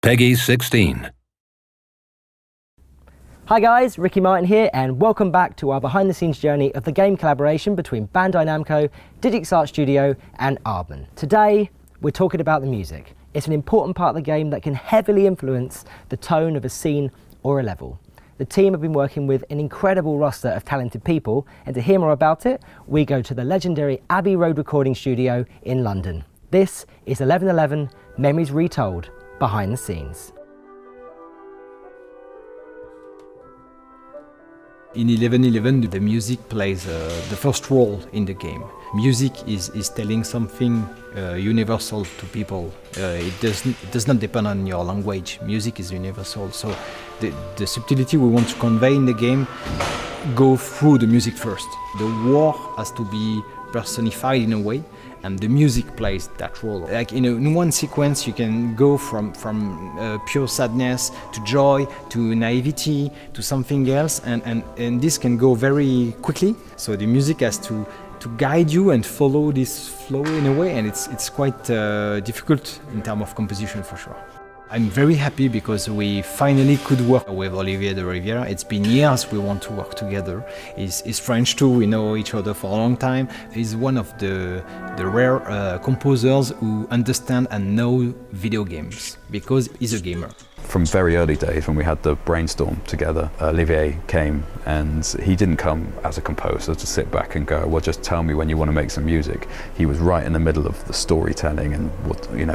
Peggy 16. Hi guys, Ricky Martin here and welcome back to our behind the scenes journey of the game collaboration between Bandai Namco, Digixart Studio and Aardman. Today we're talking about the music. It's an important part of the game that can heavily influence the tone of a scene or a level. The team have been working with an incredible roster of talented people, and to hear more about it, we go to the legendary Abbey Road recording studio in London. This is 1111 Memories Retold, behind the scenes. In 1111, the music plays the first role in the game. Music is telling something universal to people. It does not depend on your language. Music is universal. So the subtlety we want to convey in the game go through the music first. The war has to be personified in a way, and the music plays that role. Like in one sequence, you can go from pure sadness to joy to naivety to something else, and this can go very quickly. So the music has to guide you and follow this flow in a way, and it's quite difficult in terms of composition for sure. I'm very happy because we finally could work with Olivier de Rivière. It's been years we want to work together. He's French too, we know each other for a long time. He's one of the rare composers who understand and know video games because he's a gamer. From very early days when we had the brainstorm together, Olivier came and he didn't come as a composer to sit back and go, well, just tell me when you want to make some music. He was right in the middle of the storytelling and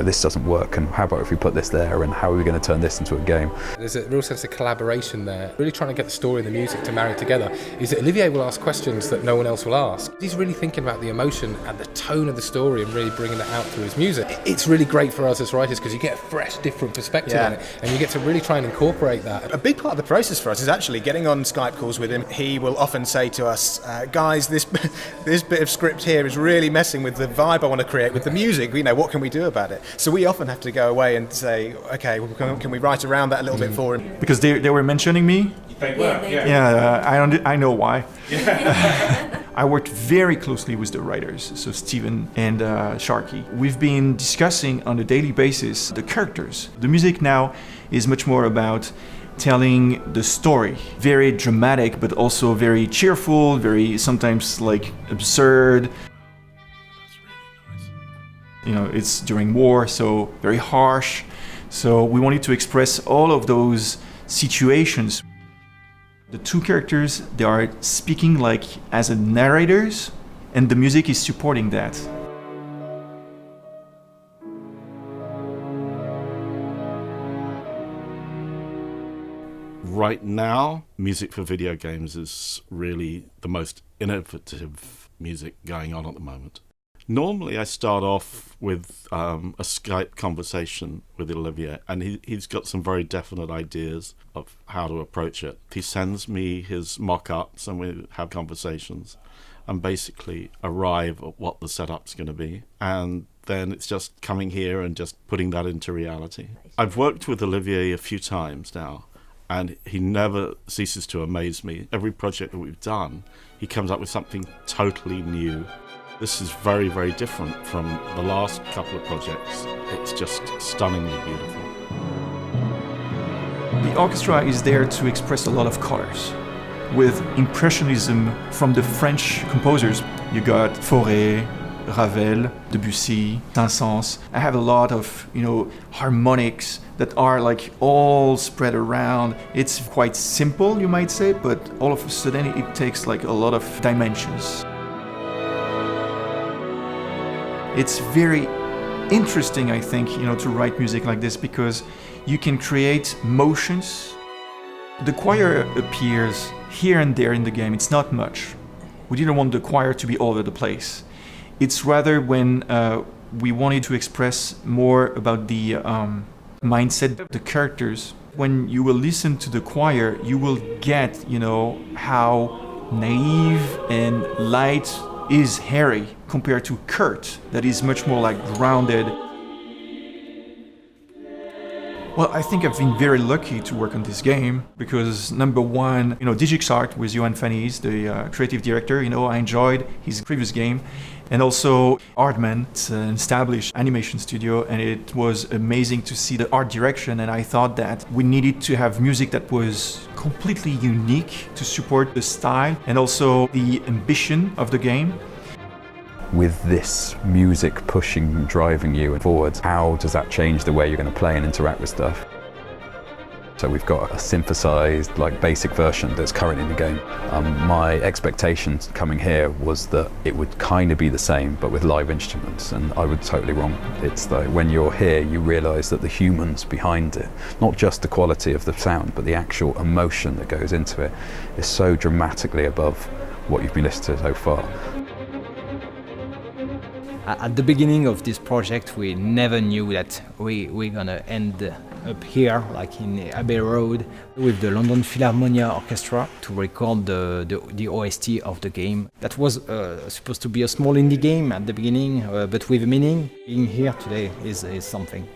this doesn't work, and how about if we put this there, and how are we going to turn this into a game? There's a real sense of collaboration there, really trying to get the story and the music to marry together. Is that Olivier will ask questions that no one else will ask. He's really thinking about the emotion and the tone of the story and really bringing it out through his music. It's really great for us as writers because you get a fresh, different perspective on it, and you get to really try and incorporate that. A big part of the process for us is actually getting on Skype calls with him. He will often say to us, guys, this bit of script here is really messing with the vibe I want to create with the music. What can we do about it? So we often have to go away and say, okay, well, can we write around that a little bit for him? Because they were mentioning me. I know why. I worked very closely with the writers, so Steven and Sharky. We've been discussing on a daily basis the characters. The music now is much more about telling the story. Very dramatic, but also very cheerful, very sometimes like absurd. It's during war, so very harsh. So we wanted to express all of those situations. The two characters, they are speaking like as narrators, and the music is supporting that. Right now, music for video games is really the most innovative music going on at the moment. Normally I start off with a Skype conversation with Olivier, and he's got some very definite ideas of how to approach it. He sends me his mock-ups and we have conversations and basically arrive at what the setup's going to be. And then it's just coming here and just putting that into reality. I've worked with Olivier a few times now, and he never ceases to amaze me. Every project that we've done, he comes up with something totally new. This is very, very different from the last couple of projects. It's just stunningly beautiful. The orchestra is there to express a lot of colors. With impressionism from the French composers, you got Fauré, Ravel, Debussy, Saint-Saëns. I have a lot of, harmonics that are like all spread around. It's quite simple, you might say, but all of a sudden it takes like a lot of dimensions. It's very interesting, I think, to write music like this because you can create motions. The choir appears here and there in the game. It's not much. We didn't want the choir to be all over the place. It's rather when we wanted to express more about the mindset of the characters. When you will listen to the choir, you will get, how naive and light is Harry compared to Kurt, that is much more like grounded. Well, I think I've been very lucky to work on this game because number one, Digixart with Johan Fanny's, the creative director, I enjoyed his previous game. And also Aardman, it's an established animation studio, and it was amazing to see the art direction. And I thought that we needed to have music that was completely unique to support the style and also the ambition of the game. With this music pushing, driving you forward, how does that change the way you're going to play and interact with stuff? So we've got a synthesized, basic version that's current in the game. My expectations coming here was that it would kind of be the same, but with live instruments, and I was totally wrong. It's like when you're here, you realize that the humans behind it, not just the quality of the sound, but the actual emotion that goes into it, is so dramatically above what you've been listening to so far. At the beginning of this project, we never knew that we're gonna end up here, like in Abbey Road, with the London Philharmonia Orchestra to record the OST of the game. That was supposed to be a small indie game at the beginning, but with meaning. Being here today is something.